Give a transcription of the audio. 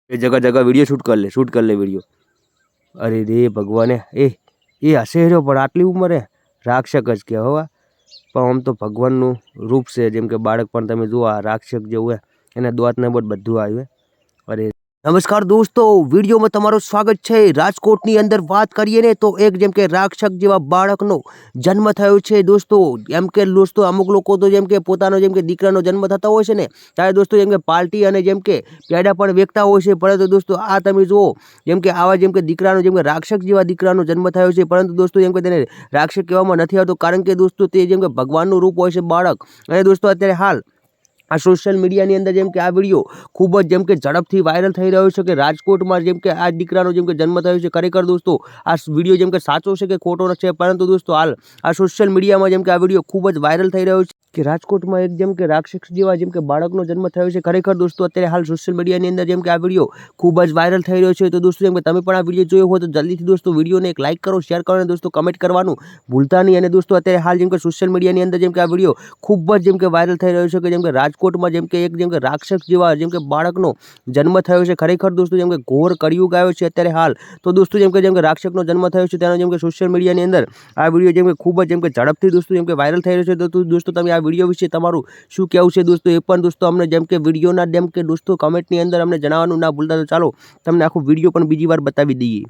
ये जगह जगह वीडियो शूट कर ले वीडियो। अरे रे भगवान એ હશે રહ્યો પણ આટલી ઉંમરે રાક્ષક જ કહેવાય. પણ આમ તો ભગવાનનું રૂપ છે. જેમ કે બાળક પણ તમે જુઓ આ રાક્ષક જેવું હોય એને દોતને બધું આવ્યું. અરે નમસ્કાર દોસ્તો, વિડીયોમાં તમારું સ્વાગત છે. રાજકોટની અંદર વાત કરીએ ને તો એક જેમ કે રાક્ષક જેવા બાળકનો જન્મ થયો છે દોસ્તો. એમ કે દોસ્તો અમુક લોકો તો જેમ કે પોતાનો જેમ કે દીકરાનો જન્મ થતો હોય છે ને ત્યારે દોસ્તો જેમ કે પાર્ટી અને જેમ કે પેડા પણ વેચતા હોય છે. પરંતુ દોસ્તો આ તમે જુઓ જેમ કે આવા જેમ કે દીકરાનો જેમ કે રાક્ષક જેવા દીકરાનો જન્મ થયો છે. પરંતુ દોસ્તો જેમ કે તેને રાક્ષક કહેવામાં નથી આવતો, કારણ કે દોસ્તો તે જેમ કે ભગવાનનું રૂપ હોય છે બાળક. અને દોસ્તો અત્યારે હાલ આ સોશિયલ મીડિયાની અંદર જેમ કે આ વિડીયો ખૂબ જ જેમ કે ઝડપથી વાયરલ થઈ રહ્યો છે કે રાજકોટમાં જેમ કે આ દીકરાનો જેમ કે જન્મ થયો છે. ખરેખર દોસ્તો આ વિડીયો જેમ કે સાચો છે કે ખોટો છે, પરંતુ દોસ્તો હાલ આ સોશિયલ મીડિયામાં જેમ કે આ વિડીયો ખૂબ જ વાયરલ થઈ રહ્યો છે કે રાજકોટમાં એક જેમ કે રાક્ષસ જેવા જેમ કે બાળકનો જન્મ થયો છે. ખરેખર દોસ્તો અત્યારે હાલ સોશિયલ મીડિયાની અંદર જેમ કે આ વિડીયો ખૂબ જ વાયરલ થઈ રહ્યો છે. તો દોસ્તો જેમ કે તમે પણ આ વિડીયો જોયો હોય તો જલ્દીથી દોસ્તો વિડીયોને એક લાઇક કરો, શેર કરો અને દોસ્તો કમેન્ટ કરવાનું ભૂલતા નહીં. અને દોસ્તો અત્યારે હાલ જેમ કે સોશિયલ મીડિયાની અંદર જેમ કે આ વિડીયો ખૂબ જ જેમ કે વાયરલ થઈ રહ્યો છે કે જેમ કે રાજકોટમાં જેમ કે એક જેમ કે રાક્ષસ જેવા જેમ કે બાળકનો જન્મ થયો છે. ખરેખર દોસ્તો જેમ કે ઘોર કળિયુગ આવ્યો છે અત્યારે હાલ. તો દોસ્તો જેમ કે રાક્ષસનો જન્મ થયો છે તેનો જેમ કે સોશિયલ મીડિયાની અંદર આ વિડીયો જેમ કે ખૂબ જ જેમ કે ઝડપથી દોસ્તો જેમ કે વાયરલ થઈ રહ્યો છે. તો દોસ્તો તમે આ વિડીયો વિશે તમારું શું કહેવું છે દોસ્તો એ પણ દોસ્તો અમને જેમ કે વિડીયોના જેમ કે દોસ્તો કમેન્ટની અંદર અમને જણાવવાનું ના ભૂલતા. તો ચાલો તમને આખું વિડીયો પણ બીજી વાર બતાવી દઈએ.